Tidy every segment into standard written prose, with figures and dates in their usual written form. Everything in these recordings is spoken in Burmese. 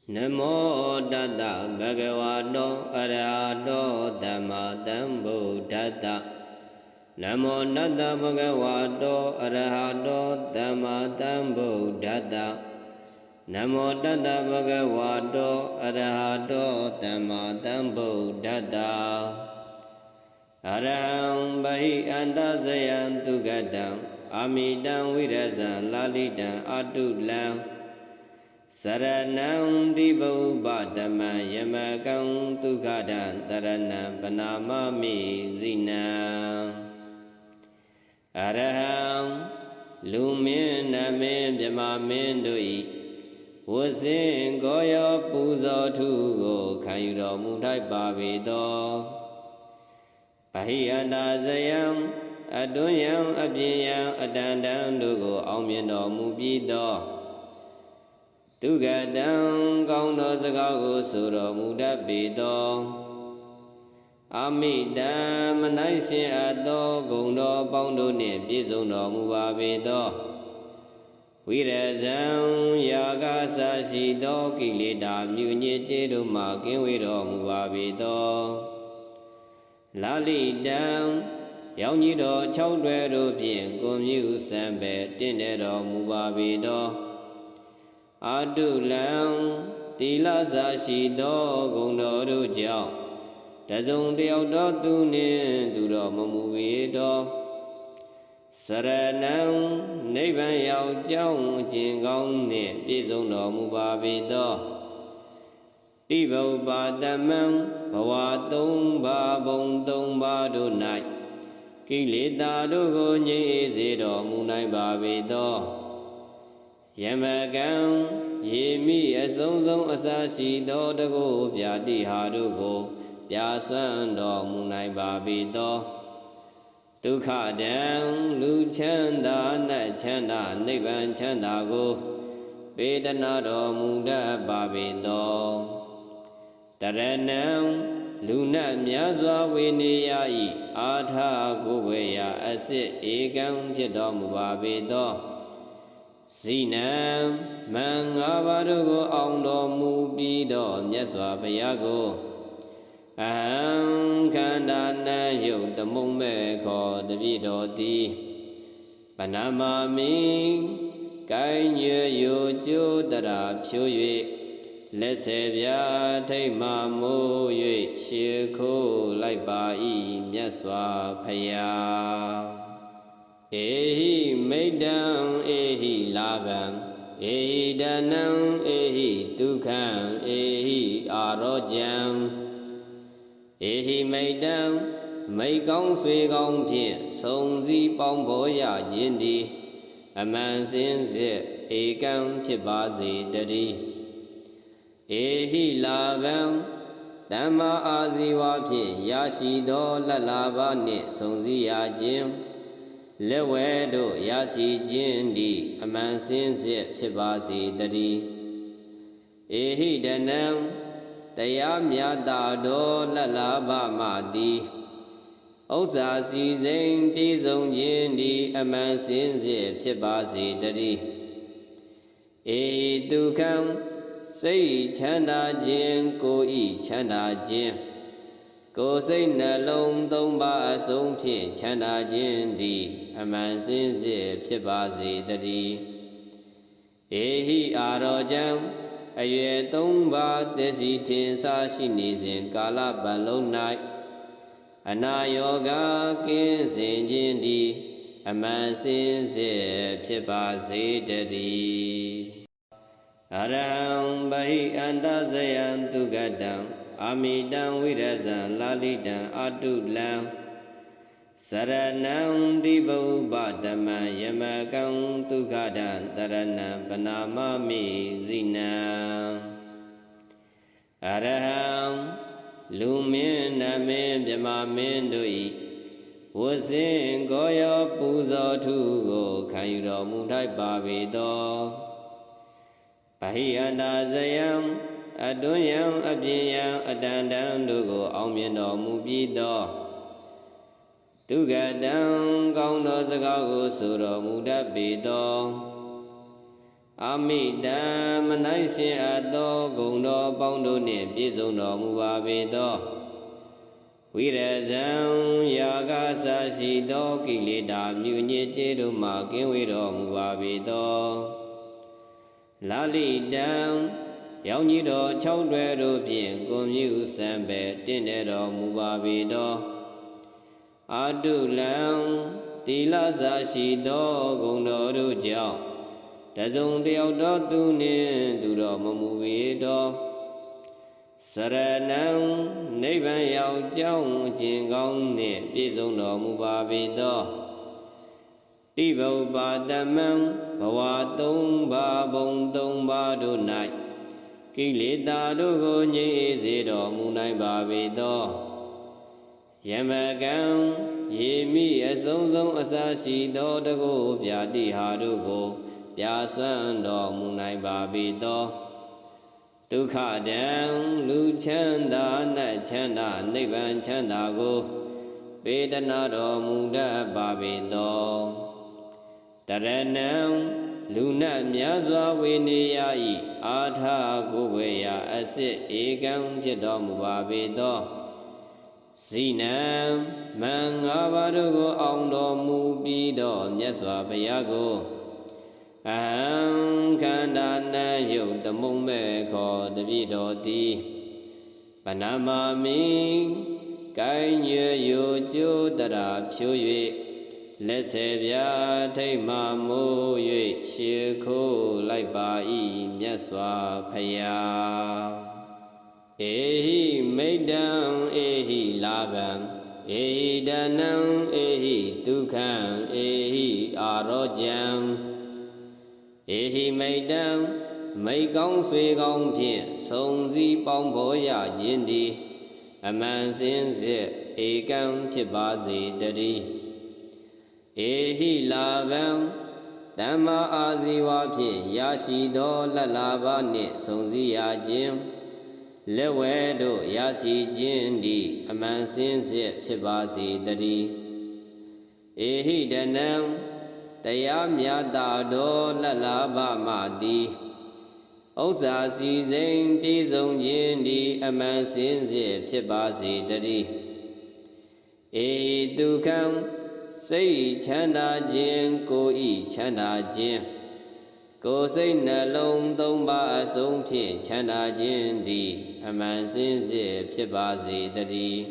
Namo Tata Bhagavato Arahato Dhammasambuddhassa Namo Tata Bhagavato Arahato Dhammasambuddhassa Namo Tata Bhagavato Arahato Dhammasambuddhassa Araham Bahi Antasayam Tugadam Amidam Virasam Lalitam Atulam Saranam Dibaupa Dhamma Yamakam Tukadam Taranam Panamami Zina Araham Lumin Namin Dhamamin Dui Wasin Goya Puzo Tugo Kayuro Mutai Babido Bahiyanda Zayam Adunyam Abjiyam Adandam Dugo Aumyando Mubido Tugadam Gaundo Zagago Suro Mudabido Amidam Manaisin Ado Gaundo Paundo Ne Bizono Mubabido Virazam Yaga Sashido Kilida Munye Jedu Makin Vido Mubabido Lalidam Yaunido Chowdwedo Pien Gomyu Sambe Tinero Mubabido Adulam Tila Zashido Gundo Rujao Tazung Diaudo Dunin Duro Mamuido Saranam Neban Yao Jiao Jingong Ne Bizono Mubabido Tibo Badamam Bawatung Babong Dong Badunai Kilita Dugo Nye Zido Munai Babido Yamagam Yemi Asong Asashi Dodago Piati Harugo Piasan Do Munai Babido Tukadam Luchanda Nachanda Niban Chandago Vedanado Munda Babido Taranam Luna Myazwa Winiyai Atha Guveya Asit Egam Jidom Babido Sinam Mangabarugo Aundo Mubido Myaswa Bayago Aham Kandana Yuk the Mume Ko the Vidoti Panama Ming Kanye Yojo Dara Pyoye Lesevia Tema Mo Yue Shiko Laibai Myaswa Paya Ehi Maidam Ehi Labam Ehi Danam Ehi Dukam Ehi Arojam Ehi Maidam Maikong Sui Gong Pien Song Zi Bong Boya Jindi Aman Sin Zip Ekam Chibazi Dari Ehi Labam Dhamma Aziwa Pien Yashido Lalaba Ni Song Zi Yajim Lewedo Yasi Jindi Aman Sinse Chibasi Dari Ehi Danam Tayamyata Do Lalaba Madi Osa Si Zing Tizong Jindi Aman Sinse Chibasi Dari Ehi Dukam Say Chanda Jin Ko I Chanda Jin Ko say na long dong ba song pien chanda jin di aman sin si pibasi dari Ehi arojam Ayue dong ba desi tin sa shini sin kala balong nai Anayoga kin sin jin di aman sin si pibasi dari Araham Bahi Antasayam Tugadam Amidam Virasam Lalitam Atulam Saranam Dibaupa Dhamma Yamakam Tukadam Taranam Panamami Zina Araham Lumin Namin Dhamamin Dui Wasin Goya Puzo Tugo Kayuro Mutai Babido Bahiyanda Zayam Adunyam Abjiyam Adandam Dugo Aumyando Mubido Tugadam Gaundo Zagago Suro Mudabido အာမိတံမနိုင်ရှင်အပ်သောဂုဏ်တော်ပေါင်းတို့နှင့်ပြည့်စုံတော်မူပါပေသောဝိရဇံယာကစာရှိသောကိလေသာမြူညစ်ကြေးတို့မှကင်းဝေးတော်မူပါပေသောလာလိတံရောင်ကြီးတော်၆တွဲတို့ဖြင့်ကိုမြူစံပဲတင့်တယ်တော်မူပါပေသောအာတုလံတိလစာရှိသောဂုဏ်တော်တို့ကြောင့်တစုံတယောက်သောသူနှင့်သူတော်မမူပေသောစရဏံနိဗ္ဗာန်ရောက်ကြောင်းခြင်းကောင်းနှင့်ပြည့်စုံတော်မူပါပေသောတိဗုပ္ပါတမံဘဝသုံးပါးဘုံသုံးပါးတို့၌ကိလေသာတို့ကိုငြိမ်းအေးစေတော်မူနိုင်ပါပေသောယမကံယေမိအဆုံးဆုံးအစရှိသောတကုဗျာတိဟာတို့ကိုပြာစွမ်းတော်မူနိုင်ပါပေသောဒုက္ခတံလူချမ်းသာနတ်ချမ်းသာနိဗ္ဗာန်ချမ်းသာကိုပေတနာတော်မူတတ်ပါပေသောတရဏံလူနတ်များစွာဝေနေရ၏အာထကိုဝေယအစစ်ဧကံဖြစ်တော်မူပါပေသောဇိနံမံ၅ပါးတို့ကိုအောင်တော်မူပြီးတော့မြတ်စွာဘုရားကိုအဟံခန္ဓာနံယုတ်တမုံမဲ့ခေါ်တပြည့်တော်သည်ပဏာမာမိကိုင်းညွယိုကျိုးတရာဖြိုး၍လက်ဆယ်ပြားထိတ်မှမိုး၍ရှေခိုးလိုက်ပါ၏မြတ်စွာဘုရားဧဟိမိတ္တံဧဟိလာဗံဧဟိဒနံဧဟိဒုက္ခံဧဟိအာရောကြံဧဟိမိတ္တံမိတ်ကောင်းဆွေကောင်းဖြင့်ဆုံစည်းပေါင်းဖော်ရခြင်းသည်အမှန်စင်စစ်ဧကံဖြစ်ပါစေတည်းဧဟိလာဗံဓမ္မအာဇီဝဖြင့်ရရှိသောလတ်လာဘနှင့်ဆုံစည်းရခြင်းလက်ဝဲတို့ရရှိခြင်းသည်အမှန်စင်စစ်ဖြစ်ပါစေတည်းဧဟိဒနံတရားမြတ်တာတော်လတ်လာဘမှသည်ဥစ္စာစီစိန်ပြည့်စုံခြင်းသည်အမှန်စင်စစ်ဖြစ်ပါစေတည်းဧဒုက္ခံစိတ်ချမ်းသာခြင်းကိုယ်ဤချမ်းသာခြင်းကိုယ်စိတ်နှလုံးသုံးပါးအစုံဖြင့်ချမ်းသာခြင်းသည်အမှန်စင်စစ်ဖြစ်ပါစေတည်း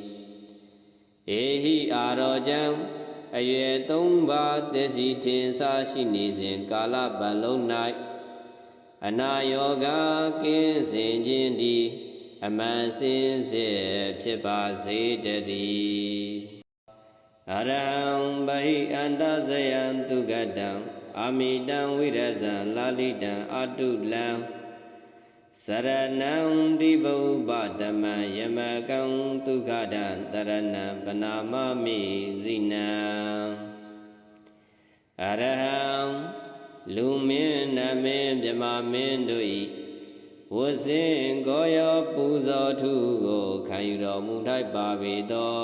ဧဟိအာရောကြံအရွယ်သုံးပါးသစ္စီထင်ရှားရှိနေစဉ်ကာလပတ်လုံး၌အနာယောဂကင်းစင်ခြင်းသည်အမှန်စင်စစ်ဖြစ်ပါစေတည်းအရဟံဗဟိအန္တဇယံသူကတံအာမိတံဝိရဇံလာလိတံအတုလံစရဏံဒီဗုပ္ပဓမ္မယမကံဒုက္ခတံတရဏံပနာမမိဇိနံအရဟံလူမင်းနမင်းမြမမင်းတို့၏ဝဇင်ကိုရောပူဇော်ထုကိုခံယူတော်မူထိုက်ပါပေသော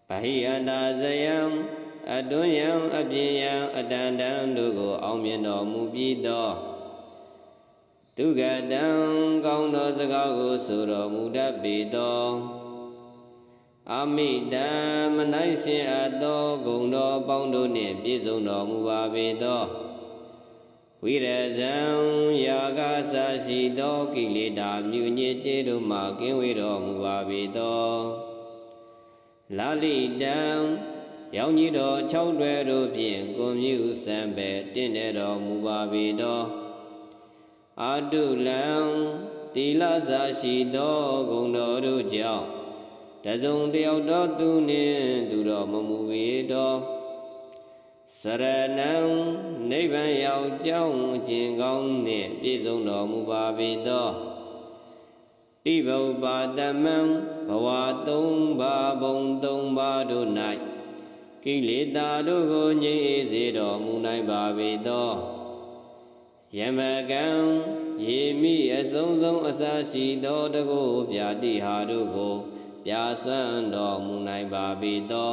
ဗဟိအန္တာဇယံအတွင်းယံအပြင်ယံအတန်တန်တို့ကိုအောင်မြင်တော်မူပြီးသောဒုက္ခတံကောင်းသောစကားကိုဆိုတော်မူတတ်ပေသောအာမိတံမနိုင်ရှင်အပ်သောဂုဏ်တော်ပေါင်းတို့နှင့်ပြည့်စုံတော်မူပါပေသောဝိရဇံယာကစာရှိသောကိလေသာမြူညစ်ကြေးတို့မှကင်းဝေးတော်မူပါပေသောလာလိတံရောင်ကြီးတော်၆တွဲတို့ဖြင့်ကိုမြူစံပဲတင့်တယ်တော်မူပါပေသောအာတုလံတိလစာရှိသောဂုဏ်တော်တို့ကြောင့်တစုံတယောက်သောသူနှင့်သူတော်မမူပေသောစရဏံနိဗ္ဗာန်ရောက်ကြောင်းခြင်းကောင်းနှင့်ပြည့်စုံတော်မူပါပေသောတိဗုပ္ပါတမံဘဝသုံးပါးဘုံသုံးပါးတို့၌ကိလေသာတို့ကိုငြိမ်းအေးစေတော်မူနိုင်ပါပေသောယမကံယေမိအဆုံးဆုံးအစရှိသောတကုဗျာတိဟာတို့ကိုပြာစွမ်းတော်မူနိုင်ပါပေသော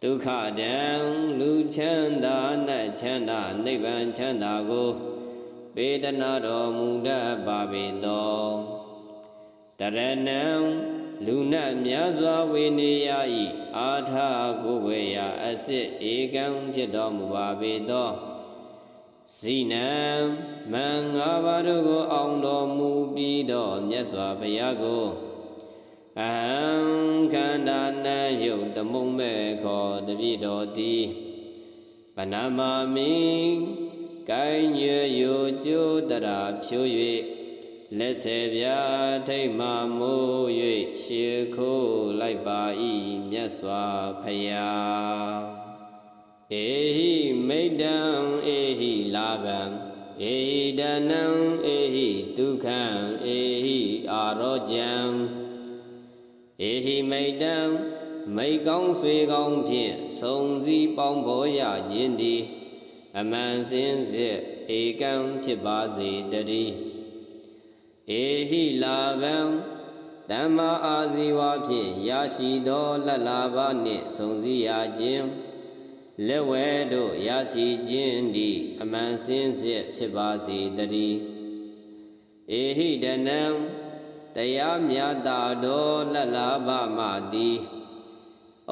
ဒ ဒုက္ခတံလူချမ်းသာနတ်ချမ်းသာနိဗ္ဗာန်ချမ်းသာကိုပေးသနာတော်မူတတ်ပါပေသောတရဏံလူနတ်များစွာဝေနေရ၏အာထကိုဝေယအစစ်ဧကံဖြစ်တော်မူပါပေသောဇိနံမံ၅ပါးတို့ကိုအောင်တော်မူပြီးသောမြတ်စွာဘုရားကိုအဟံခန္ဓာနံယုတ်တမုံမဲ့ခေါ်တပြည့်တော်သည်ပဏမာမိကိုင်းရွယ်ယိုကျိုးတရာဖြိုး၍လက်ဆေပြထိတ်မှမိုး၍ရှေခိုးလိုက်ပါ၏မြတ်စွာဘုရားဧဟိမိတ္တံဧဟိလာဗံဧဟိဒနံဧဟိဒုက္ခံဧဟိအာရောကြံဧဟိမိတ္တံမိကောင်းဆွေကောင်းဖြင့်ဆုံစည်းပေါင်းဖော်ရခြင်းသည်အမှန်စင်စစ်ဧကံဖြစ်ပါစေတည်းဧဟိလာဗံဓမ္မအာဇီဝဖြင့်ရရှိသောလတ်လာဘနှင့်ဆုံစည်းရခြင်းလက်ဝဲတို့ရရှိခြင်းသည်အမှန်စင်စစ်ဖြစ်ပါစေတည်းဧဟိဒနံတရားမြတ်တာတော်လတ်လာဘမှသည်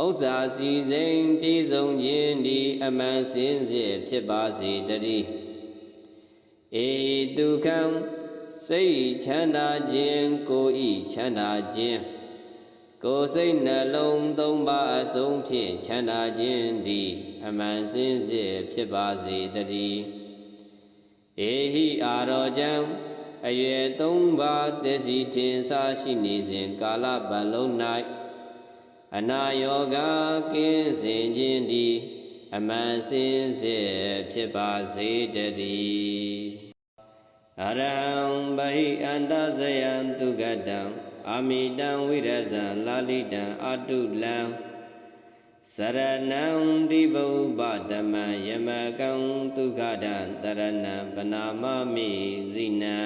ဥစ္စာစီစိန်ပြည့်စုံခြင်းသည်အမှန်စင်စစ်ဖြစ်ပါစေတည်းဧဒုက္ခံစိတ်ချမ်းသာခြင်းကိုယ်ဤချမ်းသာခြင်းကိုယ်စိတ်နှလုံးသုံးပါအစုံဖြင့်ချမ်းသာခြင်းသည်အမှန်စင်စစ်ဖြစ်ပါစေတည်းဧဟိအာရောကြံအရွယ်သုံးပါးတစီထင်ရှားရှိနေစဉ်ကာလပတ်လုံး၌အနာယောဂကင်းစင်ခြင်းသည်အမှန်စင်စစ်ဖြစ်ပါစေတည်းအရဟံဗဟိအန္တဇယံသူကတံအာမိတံဝိရဇံလာလိတံအတုလံစရဏံဒီဘုပဓမ္မယမကံဒုက္ခတံတရဏံပနာမမိဇိနံ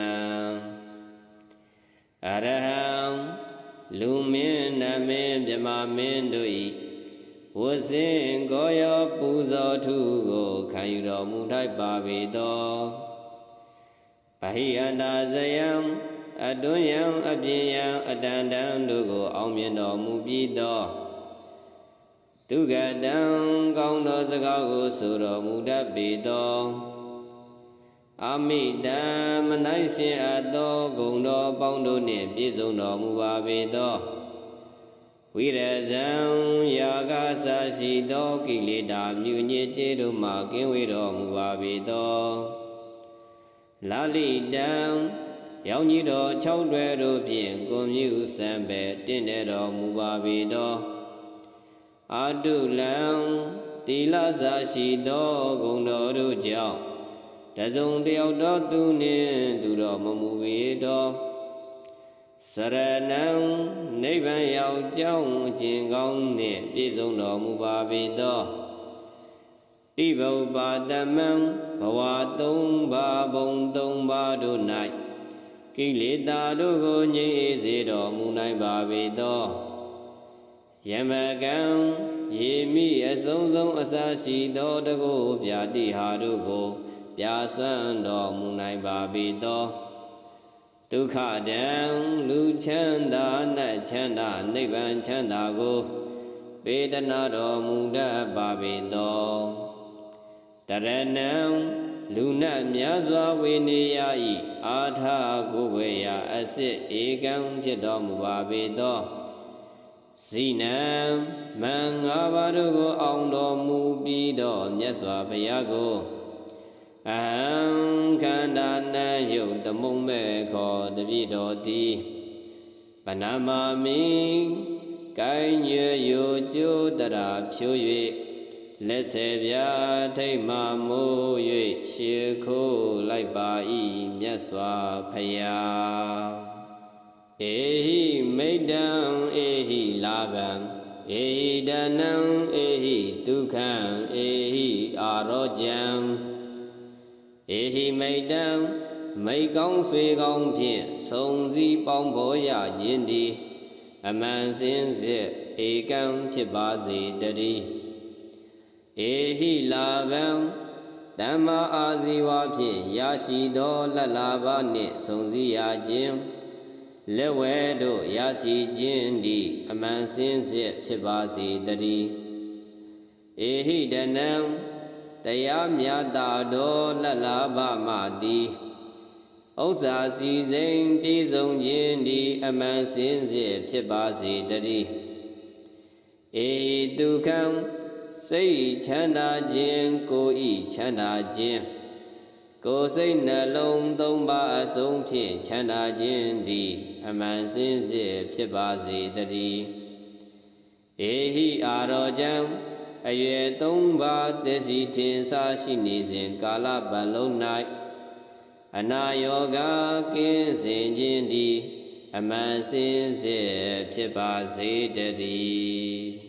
အရဟံလူမင်းနမင်းမြမမင်းတို့၏ဝဇင်ကိုရောပူဇော်ထုကိုခံယူတော်မူထိုက်ပါပေသောဗဟိအန္တာဇယံအတွန်းယံအပြင်ယံအတန်တံတို့ကိုအောင်မြင်တော်မူပြီးသောဒုက္ခတံကောင်းသောစကားကိုဆိုတော်မူတတ်ပေသောအာမိတံမနိုင်ရှင်အပ်သောဂုဏ်တော်ပေါင်းတို့နှင့်ပြည့်စုံတော်မူပါပေသောဝိရဇံယာဂဆာရှိသောကိလေသာမြူညစ်ကြေးတို့မှကင်းဝေးတော်မူပါပေသောလာလိတံရောင်ကြီးတော်၆တွယ်တို့ဖြင့်ကိုမြူစံပဲတင့်တယ်တော်မူပါပေသောအာတုလံတိလစာရှိသောဂုဏ်တော်တို့ကြောင့်တစုံတယောက်သောသူနှင့်သူတော်မမူပေသောစရဏံနိဗ္ဗာန်ရောက်ကြောင်းခြင်းကောင်းနှင့်ပြည့်စုံတော်မူပါပေသောတိဘုပ္ပါတမံဘဝသုံးပါးဘုံသုံးပါးတို့၌ကိလေသာတို့ကိုငြိမ်းအေးစေတော်မူနိုင်ပါပေသောယမကံယေမိအစုံဆုံးအစရှိသောတကုပြာတိဟာတို့ကိုပြာစွမ်းတော်မူနိုင်ပါပေသောဒုက္ခတံလူချမ်းသာနတ်ချမ်းသာနိဗ္ဗာန်ချမ်းသာကိုပေးသနာတော်မူတတ်ပါပေသောတရဏံလူနတ်များစွာဝေနေရ၏အာထကိုဝေယအစစ်ဧကံဖြစ်တော်မူပါပေသောဇိနံမံ၅ပါးတို့ကိုအောင်တော်မူပြီးသောမြတ်စွာဘုရားကိုအဟံခန္ဓာနံယုတ်တမုံမဲ့ခေါ်တပြည့်တော်သည်ပဏမာမိကိုင်းရွယ်ယိုကျိုးတရာဖြိုး၍လက်ဆေပြထိတ်မှမိုး၍ရှေခိုးလိုက်ပါ၏မြတ်စွာဘုရားဧဟိမိတ္တံဧဟိလာဗံဧဟိဒနံဧဟိဒုက္ခံဧဟိအာရောကြံဧဟိမိတ္တံမိကောင်းဆွေကောင်းဖြင့်ဆုံစည်းပေါင်းဖော်ရခြင်းသည်အမှန်စင်စစ်ဧကံဖြစ်ပါစေတည်း ဧဟိလာဘံဓမ္မအာဇီဝဖြင့်ရရှိသောလက်လာဘနှင့်စုံစည်းရခြင်းလက်ဝဲတို့ရရှိခြင်းသည်အမှန်စင်စစ်ဖြစ်ပါစေတည်းဧဟိတနံတရားမြတ်သောလက်လာဘမှသည်ဥစ္စာစီစိန်ပြည့်စုံခြင်းသည်အမှန်စင်စစ်ဖြစ်ပါစေတည်းဧဒုက္ခံစိတ်ချမ်းသာခြင်းကိုယ်ဤချမ်းသာခြင်းကိုယ်စိတ်နှလုံးသုံးပါအစုံဖြင့်ချမ်းသာခြင်းသည်အမှန်စင်စစ်ဖြစ်ပါစေတည်းဧဟိအာရောကျံအရွယ်သုံးပါးသစ္စီထင်ရှားရှိနေစဉ်ကာလပတ်လုံး၌အနာယောဂကင်းစင်ခြင်းသည်အမှန်စင်စစ်ဖြစ်ပါစေတည်း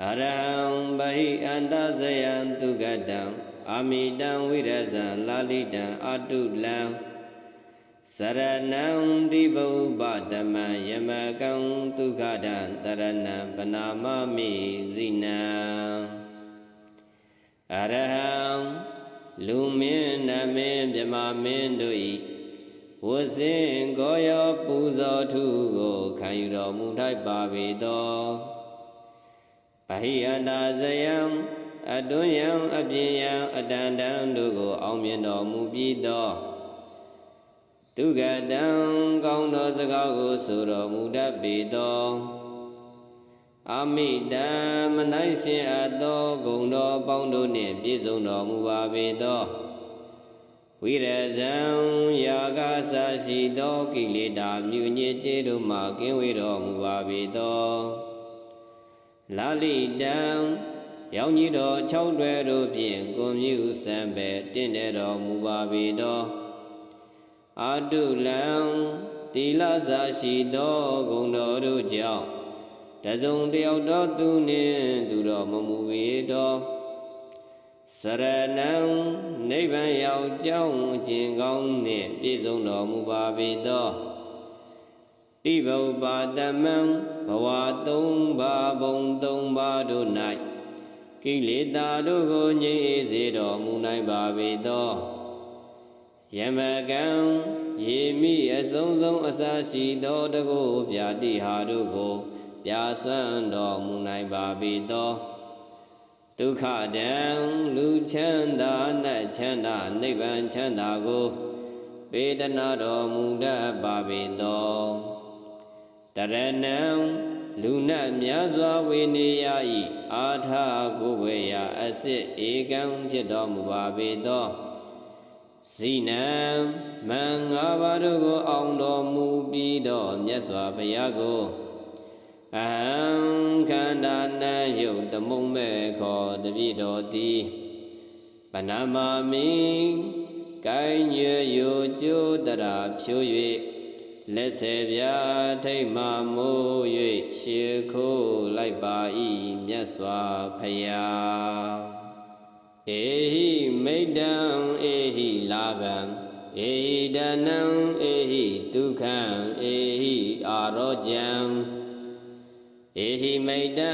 အရဟံဗဟိအန္တဇယံသူကတံအာမိတံဝိရဇံလာလိတံအတုလံစရဏံတိဘုပဓမ္မံယမကံဒုက္ခတံတရဏံပနာမမိဇိနံအရဟံလူမင်းနမင်းမြမမင်းတို့ဤဝဇင်ကိုရောပူဇော်ထုကိုခံယူတော်မူထိုက်ပါပေသောဗဟိအန္တာဇယံအတွင်းယံအပြင်ယံအတန်တန်တို့ကိုအောင်မြင်တော်မူပြီးသောဒုက္ခတံကောင်းသောစကားကိုဆိုတော်မူတတ်ပေသောအာမိတံမနိုင်ရှင်အပ်သောဂုဏ်တော်အပေါင်းတို့နှင့်ပြည့်စုံတော်မူပါပေသောဝိရဇံယာဂဆာရှိသောကိလေသာမြူညစ်ကြေးတို့မှကင်းဝေးတော်မူပါပေသောလာလိတံရောင်ကြီးတော်၆တွဲတို့ဖြင့်ကိုမြူစံပဲတင့်တယ်တော်မူပါပေသောအတုလံတိလစာရှိသောဂုဏ်တော်တို့ကြောင့်တစုံတယောက်သောသူနှင့်သူတော်မမူပေသောစရဏံနိဗ္ဗာန်ရောက်ကြောင်းခြင်းကောင်းနှင့်ပြည့်စုံတော်မူပါပေသောတိဘုပ္ပတမံဘဝသုံးပါးဘုံသုံးပါးတို့၌ကိလေသာတို့ကိုငြိမ်းအေးစေတော်မူနိုင်ပါပေသောယမကံယေမိအဆုံးဆုံးအစရှိသောတကုပြာတိဟာတို့ကိုပြာစွမ်းတော်မူနိုင်ပါပေသောဒုက္ခတံလူချမ်းသာနတ်ချမ်းသာနိဗ္ဗာန်ချမ်းသာကိုပေတနာတော်မူတတ်ပါပေသောတရဏံလူနတ်များစွာဝေနေရ၏အာထကိုဝေယအစစ်ဧကံဖြစ်တော်မူပါပေသောဇိနံမံ၅ပါးတို့ကိုအောင်တော်မူပြီးတော့မြတ်စွာဘုရားကိုအဟံခန္ဓာနံယုတ်တမုံမဲ့ခေါ်တပြည့်တော်သည်ပဏာမာမိကိုင်းညွယိုကျိုးတရာဖြိုး၍လက်ဆယ်ပြားထိတ်မှမိုး၍ရှေခိုးလိုက်ပါ၏မြတ်စွာဘုရားဧဟိမိတ္တံဧဟိလာဘံဧဟိဒနံဧဟိဒုက္ခံဧဟိအာရောကျံဧဟိမိတ္တံ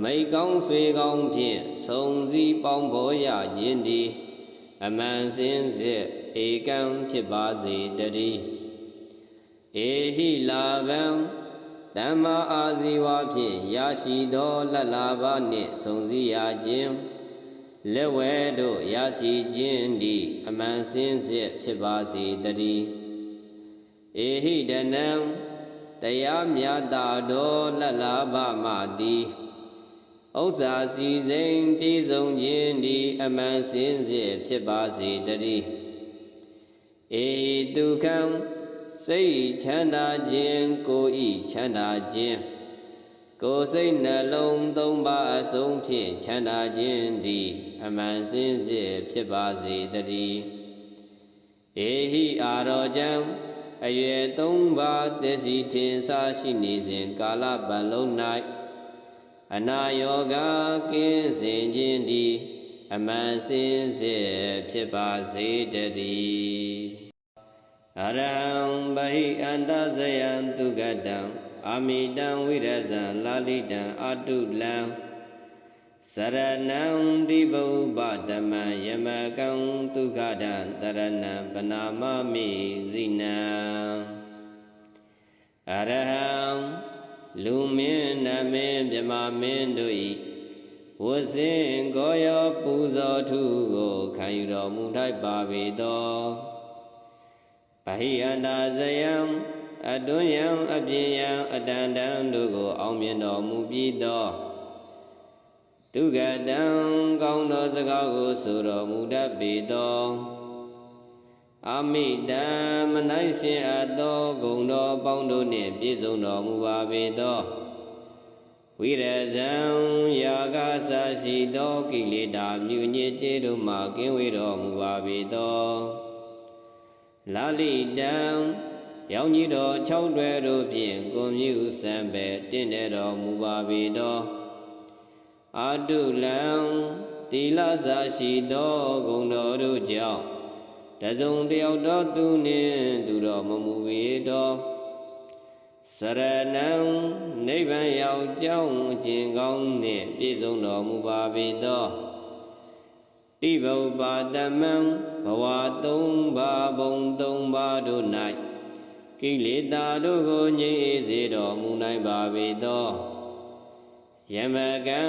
မိတ်ကောင်းဆွေကောင်းဖြင့်စုံစည်းပေါင်းဖော်ရခြင်းသည်အမှန်စင်စစ်ဧကံဖြစ်ပါစေတည်းဧဟိလာဘံဓမ္မအာဇီဝဖြင့်ရရှိသောလက်လာဘနှင့်စုံစည်းရခြင်းလက်ဝဲတို့ရရှိခြင်းသည်အမှန်စင်စစ်ဖြစ်ပါစေတည်းဧဟိတနံတရားမြတ်သောလက်လာဘမှသည်ဥစ္စာစီစိန်ပြည့်စုံခြင်းသည်အမှန်စင်စစ်ဖြစ်ပါစေတည်းဧဒုက္ခံစိတ်ချမ်းသာခြင်းကိုယ်ဤချမ်းသာခြင်းကိုယ်စိတ်နှလုံးသုံးပါအစုံဖြင့်ချမ်းသာခြင်းသည်အမှန်စင်စစ်ဖြစ်ပါစေတည်းဧဟိအာရောကျံအရွယ်သုံးပါးသစ္စီထင်ရှားရှိနေစဉ်ကာလပတ်လုံး၌အနာယောဂကင်းစင်ခြင်းသည်အမှန်စင်စစ်ဖြစ်ပါစေတည်းအရဟံဗဟိအန္တဇယံသူကတံအာမိတံဝိရဇံလာလိတံအတုလံစ စရဏံတိဗုဗ္ဗဓမ္မယမကံဒုက္ခဒံတရဏံပနာမမိဇိနံအရဟံလူမင်းနမင်းမြမမင်းတို့ဤဝဇင်ကိုရောပူဇော်ထုကိုခံယူတော်မူထိုက်ပါပေသောဗဟိအန္တာဇယံအတွင်းယံအပြင်ယံအတန်တန်တို့ကိုအောင်မြင်တော်မူပြီးသောဒုက္ခတံကောင်းသောစကားကိုဆိုတော်မူတတ်ပေသောအာမိတံမနိုင်ရှင်အပ်သောဂုဏ်တော်ပေါင်းတို့နှင့်ပြည့်စုံတော်မူပါပေသောဝိရဇံယာကဆာရှိသောကိလေသာမြူညစ်ကြေးတို့မှကင်းဝေးတော်မူပါပေသောလာလိတံရောင်ကြီးတော်၆တွဲတို့ဖြင့်ကိုမြူစံပဲတင့်တယ်တော်မူပါပေသောအာတုလံတိလစာရှိသောဂုဏ်တော်တို့ကြောင့်တစုံတယောက်သောသူနှင့်သူတော်မမူပေသောစရဏံနိဗ္ဗာန်ရောက်ကြောင်းအကျင့်ကောင်းနှင့်ပြည့်စုံတော်မူပါပေသောတိဗုဗ္ဗဓမ္မံဘဝသုံးပါးဘုံသုံးပါးတို့၌ကိလေသာတို့ကိုငြိမ်းအေးစေတော်မူနိုင်ပါပေသောယမကံ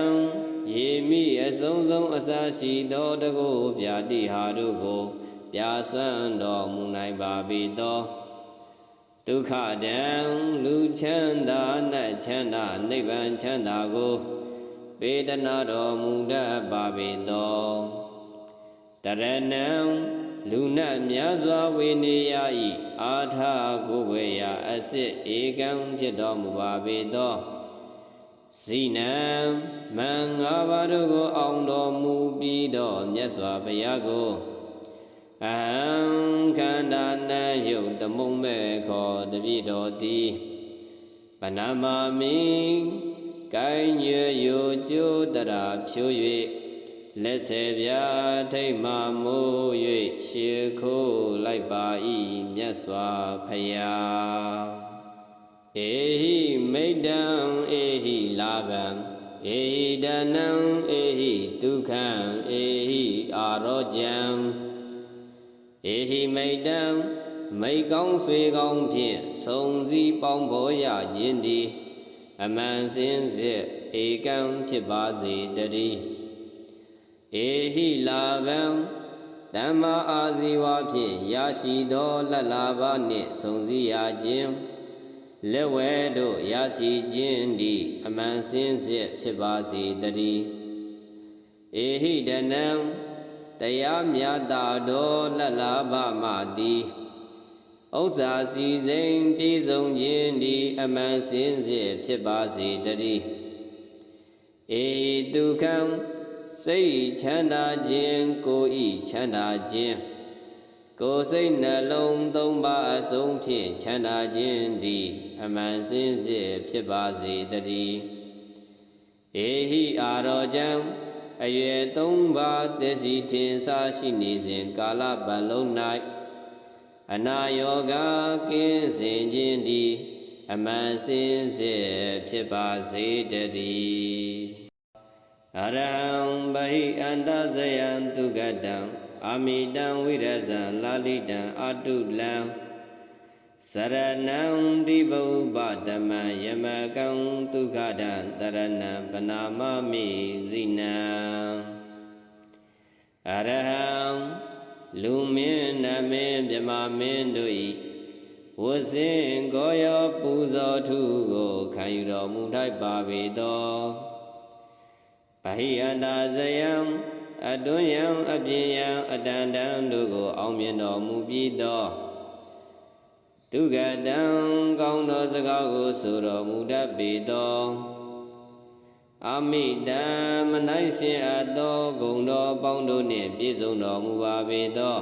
ယေမိအဆုံးဆုံးအစရှိသောတကုဗျာတိဟာတို့ကိုပြာစွမ်းတော်မူနိုင်ပါပေသောဒုက္ခတံလူချမ်းသာနတ်ချမ်းသာနိဗ္ဗာန်ချမ်းသာကိုပေတနာတော်မူတတ်ပါပေသောတရဏံလူနတ်များစွာဝေနေရ၏အာထကိုဝေယအစစ်ဧကံဖြစ်တော်မူပါပေသောဇိနံမံ၅ပါးတို့ကိုအောင်တော်မူပြီးတော့မြတ်စွာဘုရားကိုအဟံခန္ဓာနံယုတ်တမုံမဲ့ခေါ်တပြည့်တော်သည်ပဏမမိကိုင်းညွယိုကျိုးတရာဖြိုး၍လက်ဆယ်ပြားထိတ်မှမိုး၍ရှေခိုးလိုက်ပါ၏မြတ်စွာဘုရားဧဟိမိတ္တံဧဟိလာဗံဧဟိဒနံဧဟိဒုက္ခံဧဟိအာရောကြံဧဟိမိတ္တံမိတ်ကောင်းဆွေကောင်းဖြင့်ဆုံစည်းပေါင်းဖော်ရခြင်းသည်အမှန်စင်စစ်ဧကံဖြစ်ပါစေတည်းဧဟိလာဗံဓမ္မအာဇီဝဖြင့်ရရှိသောလတ်လာဘနှင့်ဆုံစည်းရခြင်းလက်ဝဲတို့ရရှိခြင်းသည်အမှန်စင်စစ်ဖြစ်ပါစေတည်းဧဟိဒနံတရားမြတ်တာတော်လတ်လာဘမှသည်ဥစ္စာစီစိန်ပြည့်စုံခြင်းသည်အမှန်စင်စစ်ဖြစ်ပါစေတည်းဧဒုက္ခံစိတ်ချမ်းသာခြင်းကိုယ်ဤချမ်းသာခြင်းကိုယ်စိတ်နှလုံးသုံးပါးအစုံဖြင့်ချမ်းသာခြင်းသည်အမှန်စင်စစ်ဖြစ်ပါစေတည်းဧဟိအာရောကြံအရွယ်သုံးပါးတစီထင်ရှားရှိနေစဉ်ကာလပတ်လုံး၌အနာယောဂကင်းစင်ခြင်းသည်အမှန်စင်စစ်ဖြစ်ပါစေတည်းအရဟံဗဟိအန္တဇယံသူကတံအာမိတံဝိရဇံလာလိတံအတုလံစရဏံတိဗုဗ္ဗဓမ္မယမကံဒုက္ခဒံတရဏံပနာမမိဇိနံအရဟံလူမင်းနမင်းမြမမင်းတို့ဤဝဇင်ကိုရောပူဇော်ထုကိုခံယူတော်မူထိုက်ပါပေသောဗဟိအန္တာဇယံအတွင်းယံအပြင်ယံအတန်တန်တို့ကိုအောင်မြင်တော်မူပြီးသောဒုက္ခတံကောင်းသောစကားကိုဆိုတော်မူတတ်ပေသောအာမိတံမနိုင်ရှင်အပ်သောဂုဏ်တော်ပေါင်းတို့နှင့်ပြည့်စုံတော်မူပါပေသော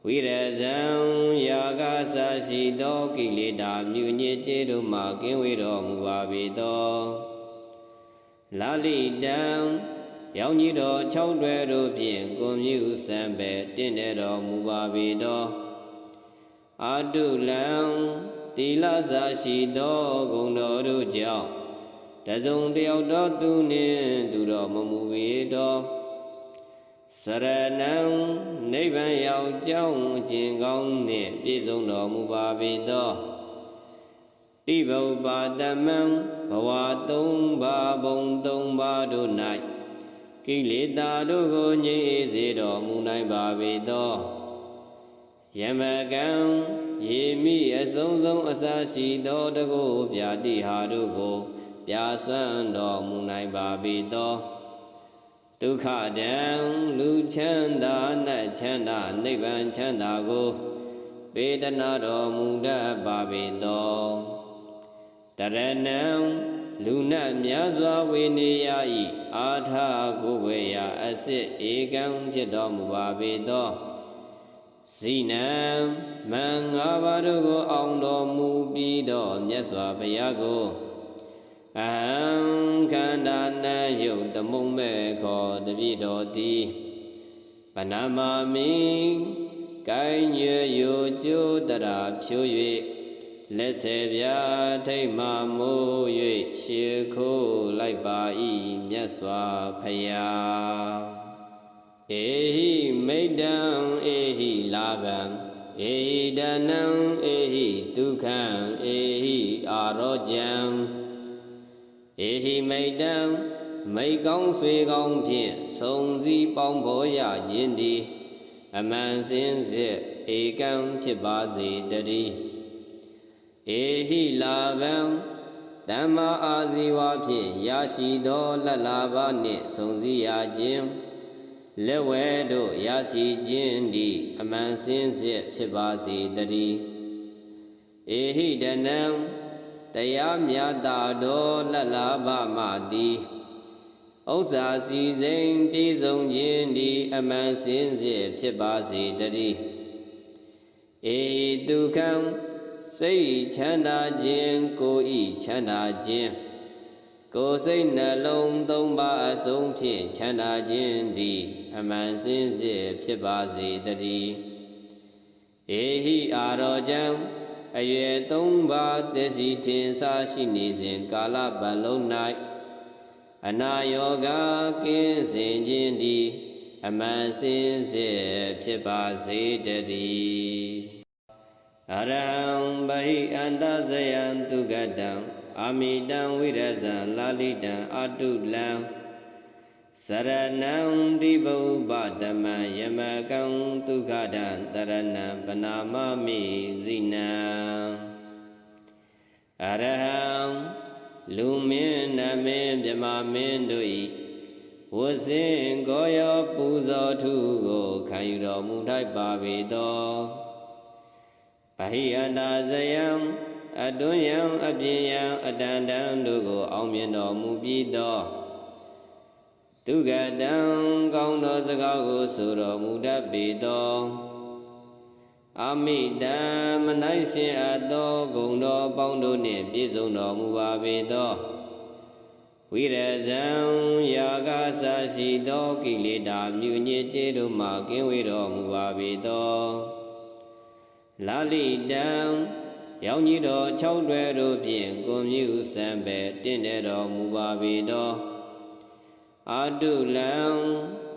ဝိရဇံယာကဆာရှိသောကိလေသာမြူညစ်ကြေးတို့မှကင်းဝေးတော်မူပါပေသောလာလိတံရောင်ကြီးတော်၆တွဲတို့ဖြင့်ကိုမြူစံပဲတင့်တယ်တော်မူပါပေသောအာတုလံတိလစာရှိသောဂုဏ်တော်တို့ကြောင့်တ တစုံတယောက်တော်သူနှင့်သူတော်မမူပေတော်စရဏံနိဗ္ဗာန်ရောက်ကြောင်းအကျင့်ကောင်းနှင့်ပြည့်စုံတော်မူပါပေသောတိဗုပ္ပါတမံဘဝသုံးပါးဘုံသုံးပါးတို့၌ကိလေသာတို့ကိုငြိမ်းအေးစေတော်မူနိုင်ပါပေသောယမကံယေမိအဆုံးဆုံးအစရှိသောတကုဗျာတိဟာတို့ကိုပြာစွမ်းတော်မူနိုင်ပါပေသောဒုက္ခတံလူချမ်းသာနတ်ချမ်းသာနိဗ္ဗာန်ချမ်းသာကိုပေးတနာတော်မူတတ်ပါပေသောတရဏံလူနတ်များစွာဝေနေရ၏အာထကိုဝေယအစစ်ဧကံဖြစ်တော်မူပါပေသောဇိနံမံ၅ပါးတို့ကိုအောင်တော်မူပြီးတော့မြတ်စွာဘုရားကိုအဟံခန္ဓာနံယုတ်တမုံမဲ့ခေါ်တပိတော်သည်ဗနာမာမိကိုင်းညွယိုကျိုးတရာဖြိုး၍လက်ဆေပြာထိတ်မှမိုး၍ရှေခိုးလိုက်ပါ၏မြတ်စွာဘုရားဧဟိမိတ္တံဧဟိလာဗံဧဟိဒနံဧဟိဒုက္ခံဧဟိအာရောကြံဧဟိမိတ္တံမိတ်ကောင်းဆွေကောင်းဖြင့်ဆုံစည်းပေါင်းဖော်ရခြင်းသည်အမှန်စင်စစ်ဧကံဖြစ်ပါစေတည်းဧဟိလာဗံဓမ္မအာဇီဝဖြင့်ရရှိသောလတ်လာဘနှင့်ဆုံစည်းရခြင်းလက်ဝဲတို့ရရှိခြင်းသည်အမှန်စင်စစ်ဖြစ်ပါစေတည်းဧဟိဒနံတရားမြတ်တာသောလတ်လာဘမှသည်ဥစ္စာစီစိန်ပြည့်စုံခြင်းသည်အမှန်စင်စစ်ဖြစ်ပါစေတည်းဧဒုက္ခံစိတ်ချမ်းသာခြင်းကိုယ်ဤချမ်းသာခြင်းကိုယ်စိတ်နှလုံးသုံးပါးအစုံဖြင့်ချမ်းသာခြင်းသည်အမှန်စင်စစ်ဖြစ်ပါစေတည်းဧဟိအာရောကြံအရွယ်သုံးပါးတရှိထင်ရှားရှိနေစဉ်ကာလပတ်လုံး၌အနာယောဂကင်းစင်ခြင်းသည်အမှန်စင်စစ်ဖြစ်ပါစေတည်းအရံဗဟိအန္တဇယံသူကတံအာမိတံဝိရဇံလာလိတံအတုလံစရဏံတိဗုပ္ပဓမ္မယမကံဒုက္ခတံတရဏံပနာမမိဇိနံအရဟံလူမင်းနမင်းမြမမင်းတို့၏ဝဇင်ကိုရောပူဇော်ထုကိုခံယူတော်မူထိုက်ပါပေသောဗဟိအန္တာဇယံအတွန်းယံအပြင်ယံအတန်တန်တို့ကိုအောင်မြင်တော်မူပြီးသောဒုက္ခတံကောင်းသောစကားကိုဆိုတော်မူတတ်ပေသောအာမိတံမနိုင်ရှင်အပ်သောဂုဏ်တော်ပေါင်းတို့နှင့်ပြည့်စုံတော်မူပါပေသောဝိရဇံယာကစာရှိသောကိလေသာမြူညစ်ကြေးတို့မှကင်းဝေးတော်မူပါပေသောလာလိတံရောင်ကြီးတော်၆တွဲတို့ဖြင့်ကိုမြူစံပဲတင့်တယ်တော်မူပါပေသောအာတုလံ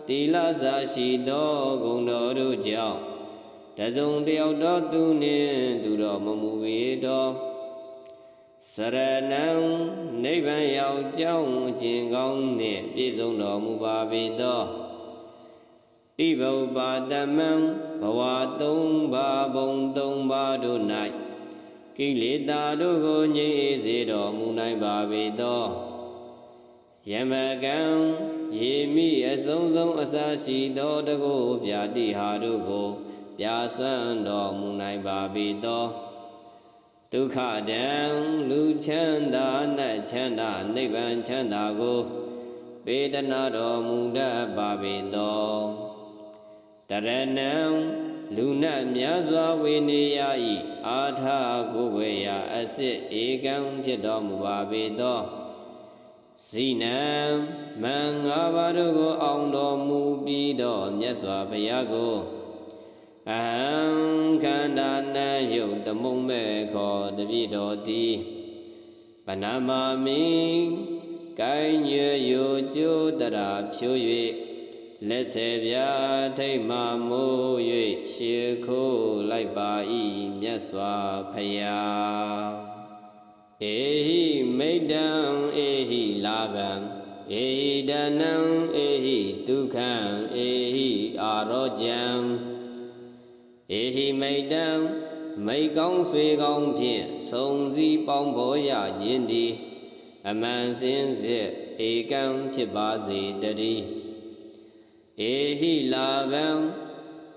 တိလစာရှိသောဂုဏ်တော်တို့ကြောင့်တစုံတယောက်တော်သူနှင့်သူတော်မမူပေတော်စရဏံနိဗ္ဗာန်ရောက်ကြောင်းအကျင့်ကောင်းနှင့်ပြည့်စုံတော်မူပါပေသောတိဗုပ္ပါတမံဘဝသုံးပါးဘုံသုံးပါးတို့၌ကိလေသာတို့ကိုငြိမ်းအေးစေတော်မူနိုင်ပါပေသောယမကံယေမိအဆုံးဆုံးအစရှိသောတကုဗျာတိဟာတို့ကိုပြာစွမ်းတော်မူနိုင်ပါပေသောဒုက္ခတံလူချမ်းသာနတ်ချမ်းသာနိဗ္ဗာန်ချမ်းသာကိုပေးတနာတော်မူတတ်ပါပေသောတရဏံလူနတ်များစွာဝေနေရ၏အာထကိုဝေယအစစ်ဧကံဖြစ်တော်မူပါပေသောဇိနံမံ၅ပါးတို့ကိုအောင်တော်မူပြီးတော့မြတ်စွာဘုရားကိုအဟံခန္ဓာနံယုတ်တမုံမဲ့ခေါ်တပိတော်သည်ဗနာမာမိ ကိုင်းညွယိုကျိုးတရာဖြိုး၍လက်ဆယ်ပြားထိတ်မှမိုး၍ရှေခိုးလိုက်ပါ၏မြတ်စွာဘုရားဧဟိမိတ္တံဧဟိလာဗံဧဟိဒနံဧဟိဒုက္ခံဧဟိအာရောကြံဧဟိမိတ္တံမိတ်ကောင်းဆွေကောင်းဖြင့်ဆုံစည်းပေါင်းဘောရခြင်းသည်အမှန်စင်စစ်ဧကံဖြစ်ပါစေတည်းဧဟိလာဗံ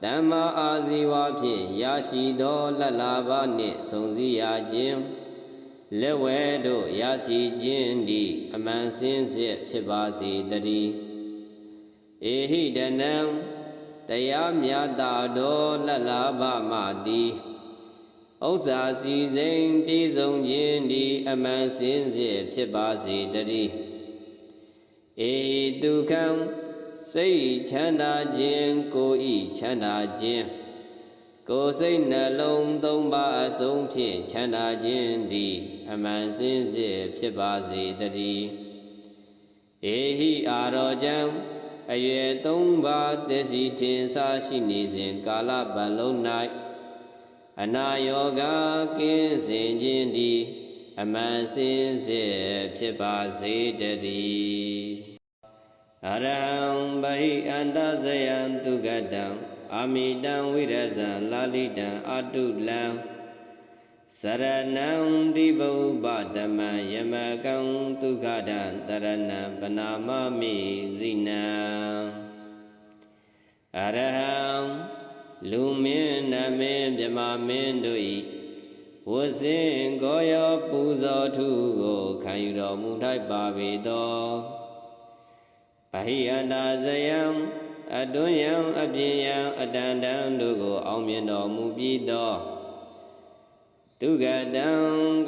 ဓမ္မာအာဇီဝဖြင့်ရရှိသောလက်လာဘနှင့်ဆုံစည်းရခြင်းလက်ဝဲတို့ရရှိခြင်းသည်အမှန်စင်စစ်ဖြစ်ပါစေတည်းဧဟိဒနံတရားမြတ်သောလက်လာဘမှသည်ဥစ္စာစီစိန်ပြည့်စုံခြင်းသည်အမှန်စင်စစ်ဖြစ်ပါစေတည်းဧဒုက္ခံစိတ်ချမ်းသာခြင်းကိုယ်ဤချမ်းသာခြင်းကိုယ်စိတ်နှလုံးသုံးပါအစုံဖြင့်ချမ်းသာခြင်းသည်အမှန်စင်စစ်ဖြစ်ပါစေတည်းဧဟိအာရောကြံအရွယ်သုံးပါးသစ္စီထင်ရှားရှိနေစဉ်ကာလပတ်လုံး၌အနာယောဂကင်းစင်ခြင်းသည်အမှန်စင်စစ်ဖြစ်ပါစေတည်းအရဟံဗဟိအန္တဇယံသူကတံအာမိတံဝိရဇံလာလိတံအတုလံစရဏံတိဘုပ္ပဓမ္မယမကံဒုက္ခတံတရဏံပနာမမိဇိနံအရဟံလူမင်းနမင်းမြမမင်းတို့ဤဝဇင်ကိုရောပူဇော်ထုကိုခံယူတော်မူထိုက်ပါပေသောဗဟိအန္တာဇယံအတွန်းယံအပြင်ယံအတန်တန်တို့ကိုအောင်မြင်တော်မူပြီးသောဒုက္ခတံ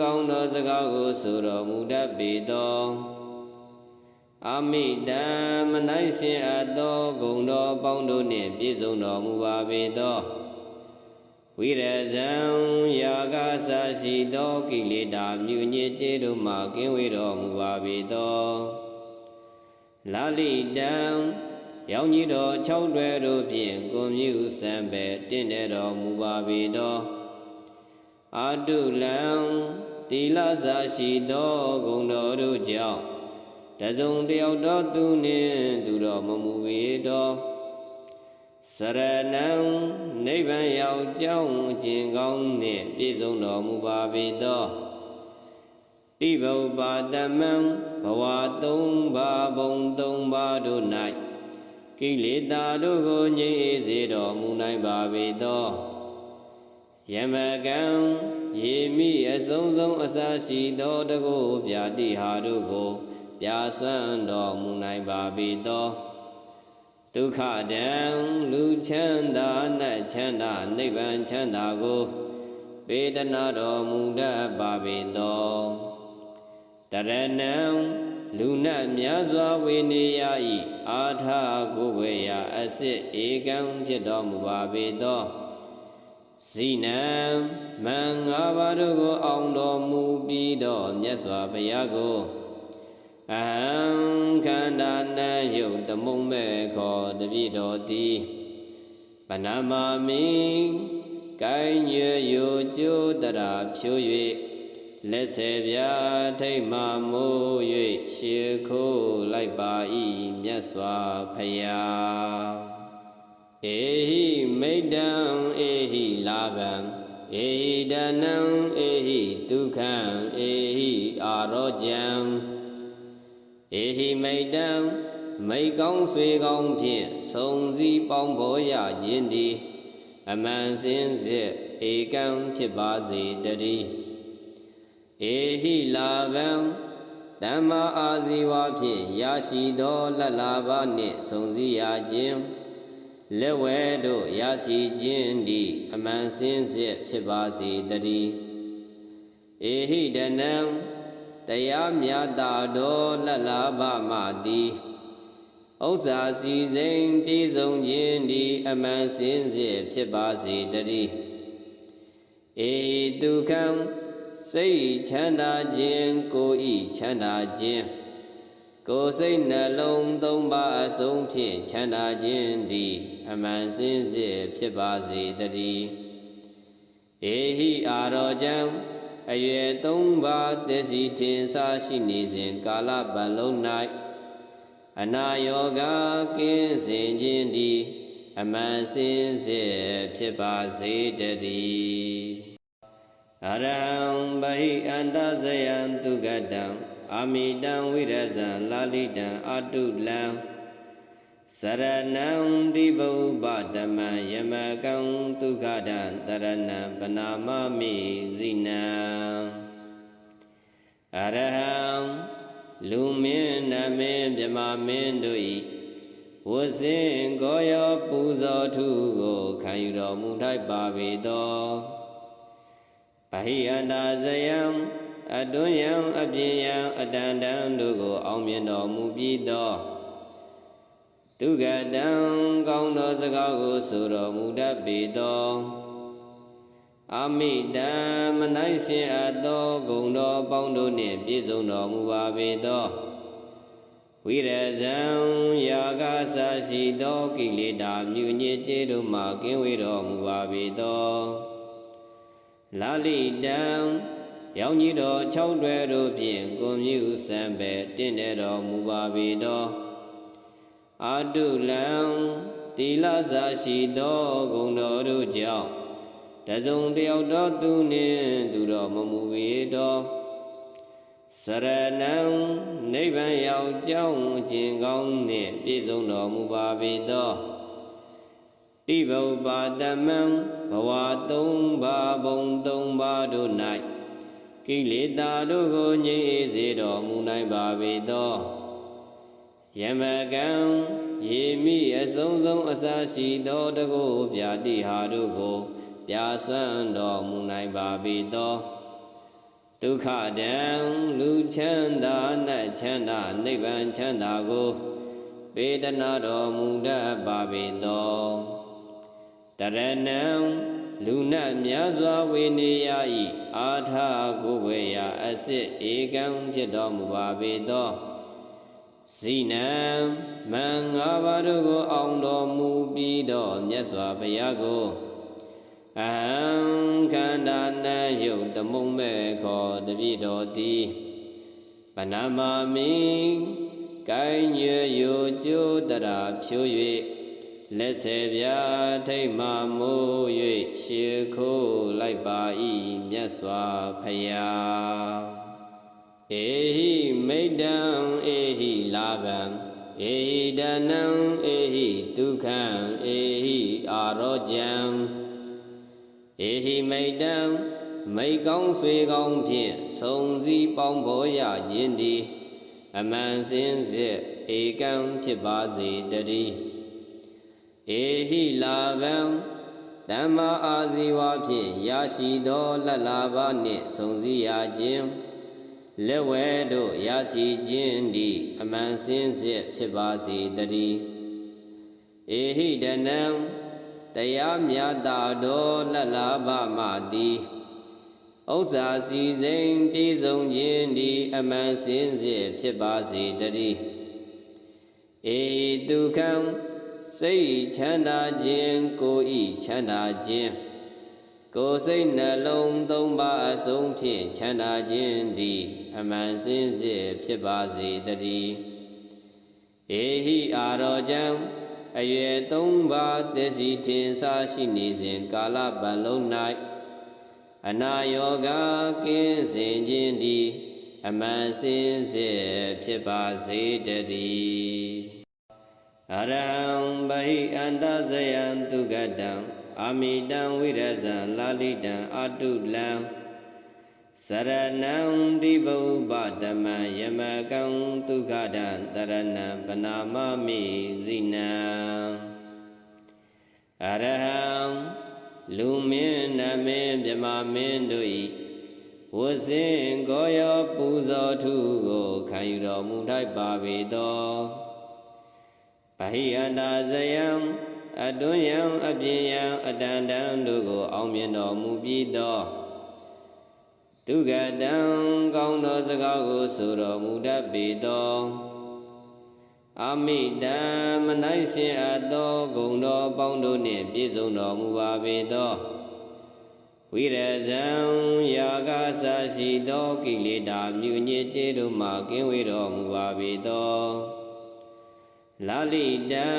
ကောင်းသောစကားကိုဆိုတော်မူတတ်ပေသောအာမိတံမနိုင်ရှင်အပ်သောဂုဏ်တော်ပေါင်းတို့နှင့်ပြည့်စုံတော်မူပါပေသောဝိရဇံယာကစာရှိသောကိလေသာမြူညစ်ကြေးတို့မှကင်းဝေးတော်မူပါပေသောလာလိတံရောင်ကြီးတော်၆တွဲတို့ဖြင့်ကိုမြူစံပဲတင့်တယ်တော်မူပါပေသောအာတုလံတိလစာရှိသောဂုဏ်တော်တို့ကြောင့်တစုံတယောက်သောသူနှင့်သူတော်မမူပေသောစရဏံနိဗ္ဗာန်ရောက်ကြောင်းခြင်းကောင်းနှင့်ပြည့်စုံတော်မူပါပေသောတိဘုပ္ပတမံဘဝသုံးပါးဘုံသုံးပါးတို့၌ကိလေသာတို့ကိုငြိမ်းစေတော်မူနိုင်ပါပေသောယမကံယေမိအဆုံးဆုံးအစရှိသောတကုပြာတိဟာတို့ကိုပြာစွမ်းတော်မူနိုင်ပါပေသောဒုက္ခတံလူချမ်းသာနတ်ချမ်းသာနိဗ္ဗာန်ချမ်းသာကိုပေတနာတော်မူတတ်ပါပေသောတရဏံလူနတ်များစွာဝေနေရ၏အာထကိုဝေယအစစ်ဧကံဖြစ်တော်မူပါပေသောဇိနံမံ၅ပါးတို့ကိုအောင်တော်မူပြီးသောမြတ်စွာဘုရားကိုအဟံခန္ဓာနံယုတ်တမုံမဲ့ခေါ်တပြည့်တော်သည်ပဏမမိကိုင်းညွယိုကျိုးတရာဖြိုး၍လက်ဆယ်ပြားထိတ်မှမိုး၍ရှေခိုးလိုက်ပါ၏မြတ်စွာဘုရားဧဟိမိတ္တံဧဟိလာဗံဧဟိဒနံဧဟိဒုက္ခံဧဟိအာရောကြံဧဟိမိတ္တံမိတ်ကောင်းဆွေကောင်းဖြင့်ဆုံစည်းပေါင်းဘောရခြင်းသည်အမှန်စင်စစ်ဧကံဖြစ်ပါစေတည်းဧဟိလာဗံဓမ္မာအာဇီဝဖြင့်ရရှိသောလက်လာဘနှင့်ဆုံစည်းရခြင်းလက်ဝဲတို့ရရှိခြင်းသည်အမှန်စင်စစ်ဖြစ်ပါစေတည်းဧဟိဒနံတရားမြတ်သောလက်လာဘမှသည်ဥစ္စာစီစိန်ပြည့်စုံခြင်းသည်အမှန်စင်စစ်ဖြစ်ပါစေတည်းဧဒုက္ခံစိတ်ချမ်းသာခြင်းကိုယ်ဤချမ်းသာခြင်း ကိုယ်စိတ်နှလုံးသုံးပါးအဆုံးဖြင့်ချမ်းသာခြင်းသည်အမှန်စင်စစ်ဖြစ်ပါစေတည်းဧဟိအာရောကျံအရွယ်သုံးပါးသစ္စီထင်ရှားရှိနေစဉ်ကာလပတ်လုံး၌အနာယောဂကင်းစင်ခြင်းသည်အမှန်စင်စစ်ဖြစ်ပါစေတည်းအရဟံဗဟိအန္တဇယံသူကတံအာမိတံဝိရဇံလာလိတံအတုလံစရဏံဒီဗုပ္ပဓမ္မယမကံဒုက္ခတံတရဏံပနာမမိဇိနံအရဟံလူမင်းနမင်းမြမမင်းတို့၏ဝဇင်ကိုရောပူဇော်ထုကိုခံယူတော်မူထိုက်ပါပေသောဗဟိအန္တာဇယံအတွင်းယံအပြင်ယံအတန်တန်တို့ကိုအောင်မြင်တော်မူပြီးသောသူကတံကောင်းသောစကားကိုဆိုတော်မူတတ်ပေသောအာမိတံမနိုင်ရှင်အပ်သောဂုဏ်တော်ပေါင်းတို့နှင့်ပြည့်စုံတော်မူပါပေသောဝိရဇံယာကဆာရှိသောကိလေသာမြူညစ်ကြေးတို့မှကင်းဝေးတော်မူပါပေသောလာလိတံရောင်ကြီးတော်၆တွဲတို့ဖြင့်ကိုမြူစံပဲတင့်တယ်တော်မူပါပေသောအာတုလံတိလစာရှိသောဂုဏ်တော်တို့ကြောင့်တစုံတယောက်သောသူနှင့်သူတော်မမူပေသောစရဏံနိဗ္ဗာန်ရောက်ကြောင်းအကျင့်ကောင်းနှင့်ပြည့်စုံတော်မူပါပေသောတိဗုပ္ပတမံဘဝသုံးပါးဘုံသုံးပါးတို့၌ကိလေသာတို့ကိုငြိမ်းအေးစေတော်မူနိုင်ပါပေသောယမကံယေမိအဆုံးဆုံးအစရှိသောတကုပြာတိဟာတို့ကိုပြာစွမ်းတော်မူနိုင်ပါပေသောဒုက္ခတံလူချမ်းသာနတ်ချမ်းသာနိဗ္ဗာန်ချမ်းသာကိုပေတနာတော်မူတတ်ပါပေသောတရဏံလူနတ်များစွာဝေနေရ၏အာထကိုဝေယအစစ်ဧကံဖြစ်တော်မူပါပေသောဇိနံမံ၅ပါးတို့ကိုအောင်တော်မူပြီးသောမြတ်စွာဘုရားကိုအဟံခန္ဓာနံယုတ်တမုံမဲ့ခေါ်တပြည့်တော်သည်ပဏမမိကိုင်းရွယ်ယိုကျိုးတရာဖြိုး၍လက်ဆယ်ပြားထိတ်မှမိုး၍ရှေခိုးလိုက်ပါ၏မြတ်စွာဘုရားဧဟိမိတ္တံဧဟိလာဗံဧဟိဒနံဧဟိဒုက္ခံဧဟိအာရောကျံဧဟိမိတ္တံမိတ်ကောင်းဆွေကောင်းဖြင့်ဆုံစည်းပေါင်းဖော်ရခြင်းသည်အမှန်စင်စစ်ဧကံဖြစ်ပါစေတည်းဧဟိလာဗံဓမ္မအာဇီဝဖြင့်ရရှိသောလတ်လာဘနှင့်ဆုံစည်းရခြင်းလက်ဝဲတို့ရရှိခြင်းသည်အမှန်စင်စစ်ဖြစ်ပါစေတည်းဧဟိဒနံတရားမြတ်တာသောလတ်လာဘမှသည်ဥစ္စာစီစိန်ပြည့်စုံခြင်းသည်အမှန်စင်စစ်ဖြစ်ပါစေတည်းဧဒုက္ခံစိတ်ချမ်းသာခြင်းကိုယ်ဤချမ်းသာခြင်းကိုယ်စိတ်နှလုံးသုံးပါးအဆုံးဖြင့်ချမ်းသာခြင်းသည်အမှန်စင်စစ်ဖြစ်ပါစေတည်းဧဟိအာရောကျံအရွယ်သုံးပါးသစ္စီထင်ရှားရှိနေစဉ်ကာလပတ်လုံး၌အနာယောဂကင်းစင်ခြင်းသည်အမှန်စင်စစ်ဖြစ်ပါစေတည်းအရဟံဗဟိအန္တဇယံသူကတံအာမိတံဝိရဇံလာလိတံအတုလံစရဏံဒီဗုပ္ပဓမ္မယမကံဒုက္ခတံတရဏံပနာမမိဇိနံအရဟံလူမင်းနမင်းမြမမင်းတို့၏ဝဇင်ကိုရောပူဇော်ထုကိုခံယူတော်မူထိုက်ပါပေသောဗဟိအန္တာဇယံအတွင်းယံအပြင်ယံအတန်တန်တို့ကိုအောင်မြင်တော်မူပြီးသောဒုက္ခတံကောင်းသောစကားကိုဆိုတော်မူတတ်ပေသော အာမိတံမနိုင်ရှင်အပ်သောဂုဏ်တော်ပေါင်းတို့နှင့်ပြည့်စုံတော်မူပါပေသောဝိရဇံယာကစာရှိသောကိလေသာမြူညစ်ကြေးတို့မှကင်းဝေးတော်မူပါပေသောလာလိတံ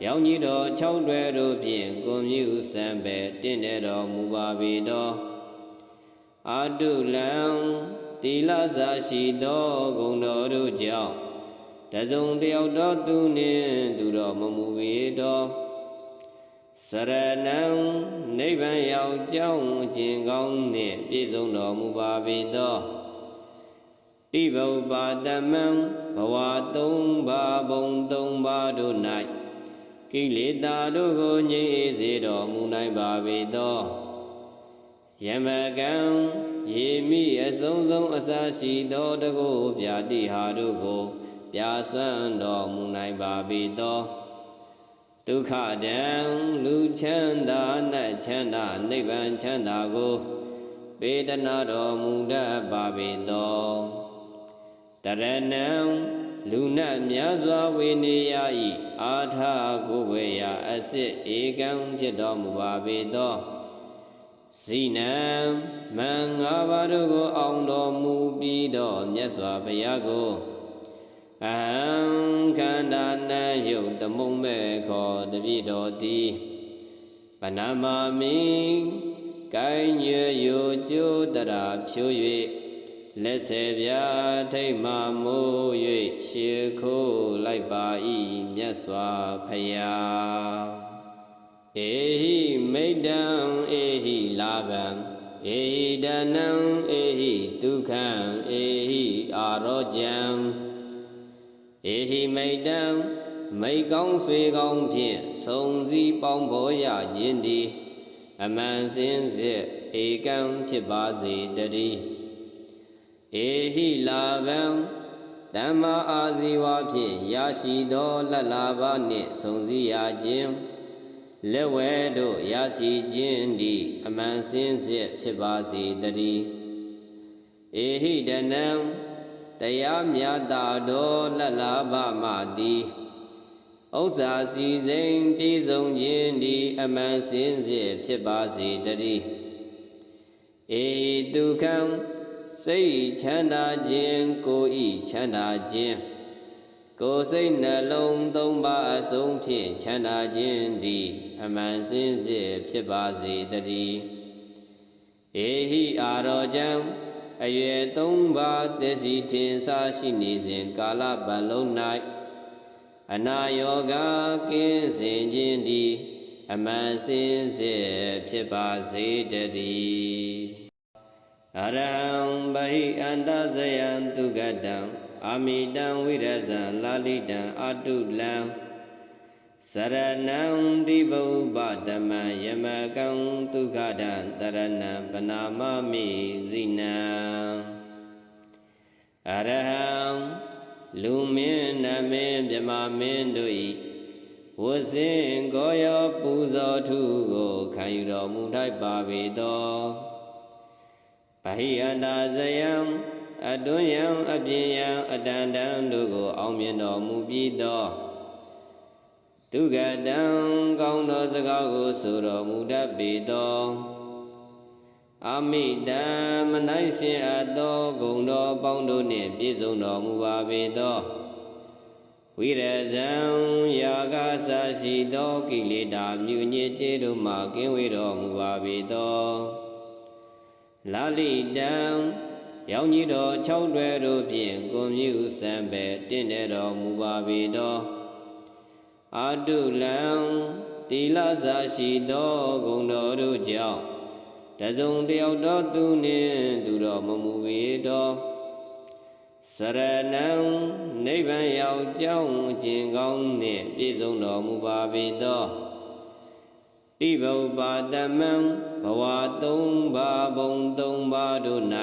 ရောင်ကြီးတော်၆တွဲတို့ဖြင့်ကိုမြူစံပဲတင့်တယ်တော်မူပါပေသောအာတုလံတိလစာရှိသောဂုဏ်တော်တို့ကြောင့်တစုံတယောက်သောသူနှင့်သူတော်မမူပေသောစရဏံနိဗ္ဗာန်ရောက်ကြောင်းခြင်းကောင်းနှင့်ပြည့်စုံတော်မူပါပေသောတိဗုပ္ပါတမံဘဝသုံးပါးဘုံသုံးပါးတို့၌ကိလေသာတို့ကိုငြိမ်းအေးစေတော်မူနိုင်ပါပေသောယမကံယေမိအဆုံးဆုံးအစရှိသောတကုပြာတိဟာတို့ကိုပြာစွမ်းတော်မူနိုင်ပါပေသောဒုက္ခတံလူချမ်းသာနတ်ချမ်းသာနိဗ္ဗာန်ချမ်းသာကိုပေတနာတော်မူတတ်ပါပေသောတရဏံလူနတ်များစွာဝေနေရ၏အာထကိုယ်ွယ်ရာအစစ်ဧကံဖြစ်တော်မူပါပေသောဇိနံမံ၅ပါးတို့ကိုအောင်တော်မူပြီးတော့မြတ်စွာဘုရားကိုအဟံခန္ဓာနံယုတ်တမုံမဲ့ခေါ်တပိတော်သည်ပဏမာမိကိုင်းညွယိုကျိုးတရာဖြိုး၍လက်ဆေပြထိတ်မှမိုး၍ရှေခိုးလိုက်ပါ၏မြတ်စွာဘုရားဧဟိမိတ္တံဧဟိလာဗံဧဟိဒနံဧဟိဒုက္ခံဧဟိအာရောကြံဧဟိမိတ္တံမိတ်ကောင်းဆွေကောင်းဖြင့်ဆုံစည်းပေါင်းဖော်ရခြင်းသည်အမှန်စင်စစ်ဧကံဖြစ်ပါစေတည်းဧဟိလာဗံဓမ္မအာဇီဝဖြင့်ရရှိသောလတ်လာဘနှင့်ဆုံစည်းရခြင်းလက်ဝဲတို့ရရှိခြင်းသည်အမှန်စင်စစ်ဖြစ်ပါစေတည်းဧဟိဒနံတရားမြတ်သောလတ်လာဘမှသည်ဥစ္စာစီစိန်ပြည့်စုံခြင်းသည်အမှန်စင်စစ်ဖြစ်ပါစေတည်းဧဒုက္ခံစိတ်ချမ်းသာခြင်းကိုယ်ဤချမ်းသာခြင်းကိုယ်စိတ်နှလုံးသုံးပါးအစုံဖြင့်ချမ်းသာခြင်းသည်အမှန်စင်စစ်ဖြစ်ပါစေတည်းဧဟိအာရောကြံအရွယ်သုံးပါးတစီထင်ရှားရှိနေစဉ်ကာလပတ်လုံး၌အနာယောဂကင်းစင်ခြင်းသည်အမှန်စင်စစ်ဖြစ်ပါစေတည်းအရဟံဗဟိအန္တဇယံသူကတံအာမိတံဝိရဇံလာလိတံအတုလံစရဏံတိဗုပ္ပတမံယမကံဒုက္ခတံတရဏံပနာမမိဇိနံအရဟံလူမင်းနမင်းမြမမင်းတို့၏ဝဇင်ကိုရောပူဇော်ထုကိုခံယူတော်မူထိုက်ပါပေသောဗဟိအန္တာဇယံအတွင်းယံအပြင်ယံအတန်တန်တို့ကိုအောင်မြင်တော်မူပြီးသောဒုက္ခတံကောင်းသောစကားကိုဆိုတော်မူတတ်ပေသောအာမိတံမနိုင်ရှင်အပ်သောဂုဏ်တော်ပေါင်းတို့နှင့်ပြည့်စုံတော်မူပါပေသောဝိရဇံယာကစာရှိသောကိလေသာမြူညစ်ကြေးတို့မှကင်းဝေးတော်မူပါပေသောလာလိတံရောင်ကြီးတော်၆တွဲတို့ဖြင့်ကိုမြူစံပဲတင့်တယ်တော်မူပါပေသောအာတုလံတိလစာရှိသောဂုဏ်တော်တို့ကြောင့်တစုံတယောက်သောသူနှင့်သူတော်မမူပေသောစရဏံနိဗ္ဗာန်ရောက်ကြောင်းခြင်းကောင်းနှင့်ပြည့်စုံတော်မူပါပေသောတိဗုပ္ပါတမံဘဝသုံးပါးဘုံသုံးပါးတို့၌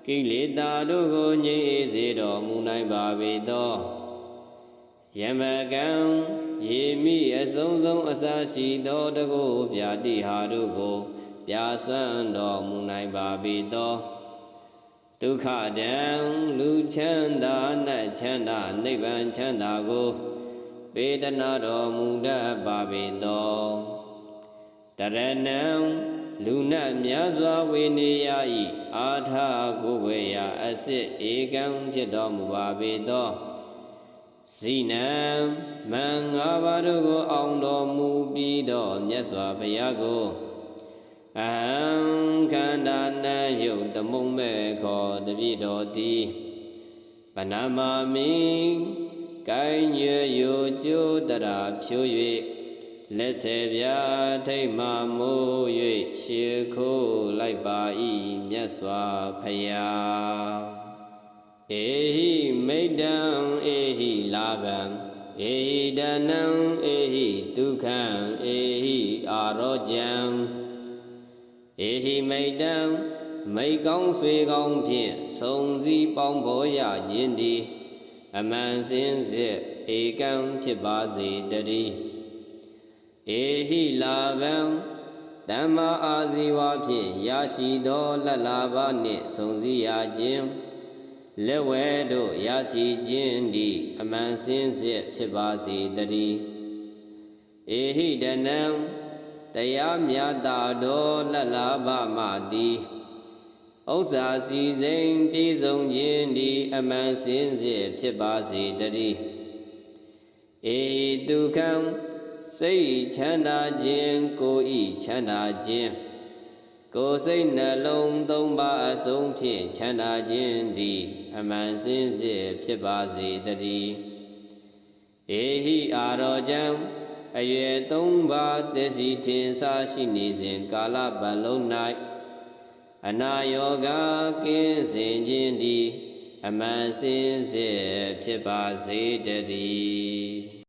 ကိလေသာတို့ကိုငြိမ်းအေးစေတော်မူနိုင်ပါပေသောယမကံယေမိအဆုံးဆုံးအစရှိသောတကုပြာတိဟာတို့ကိုပြာစွမ်းတော်မူနိုင်ပါပေသော ဒုက္ခတံလူချမ်းသာနတ်ချမ်းသာနိဗ္ဗာန်ချမ်းသာကိုပေးသနာတော်မူတတ်ပါပေသောတရဏံလူနတ်များစွာဝေနေရ၏အာထကိုယ်ဝေယအစစ်ဧကံဖြစ်တော်မူပါပေသောဇိနံမံ၅ပါးတို့ကိုအောင်တော်မူပြီးတော့မြတ်စွာဘုရားကိုအဟံခန္ဓာနံယုတ်တမုံမဲ့ခေါ်တပြည့်တော်သည်ပဏာမာမိကိုင်းရွယ်ယိုကျိုးတရာဖြိုး၍လက်ဆယ်ပြားထိတ်မှမိုး၍ရှေခိုးလိုက်ပါ၏မြတ်စွာဘုရားဧဟိမိတ္တံဧဟိလာဗံဧဟိဒနံဧဟိဒုက္ခံဧဟိအာရောကြံဧဟိမိတ္တံမိတ်ကောင်းဆွေကောင်းဖြင့်ဆုံစည်းပေါင်းဘောရခြင်းသည်အမှန်စင်စစ်ဧကံဖြစ်ပါစေတည်းဧဟိလာဗံဓမ္မာအာဇီဝဖြင့်ရရှိသောလက်လာဘနှင့်ဆုံစည်းရခြင်းလက်ဝဲတို့ရရှိခြင်းသည်အမှန်စင်စစ်ဖြစ်ပါစေတည်းဧဟိဒနံတရားမြတ်သောလက်လာဘမှသည်ဥစ္စာစီစိန်ပြည့်စုံခြင်းသည်အမှန်စင်စစ်ဖြစ်ပါစေတည်းဧဒုက္ခံစိတ်ချမ်းသာခြင်းကိုယ်ဤချမ်းသာခြင်းကိုယ်စိတ်နှလုံးသုံးပါအစုံဖြင့်ချမ်းသာခြင်းသည်အမှန်စင်စစ်ဖြစ်ပါစေတည်းဧဟိအာရောကြံအရွယ်သုံးပါးသစ္စီထင်ရှားရှိနေစဉ်ကာလပတ်လုံး၌အနာယောဂကင်းစင်ခြင်းသည်အမှန်စင်စစ်ဖြစ်ပါစေတည်း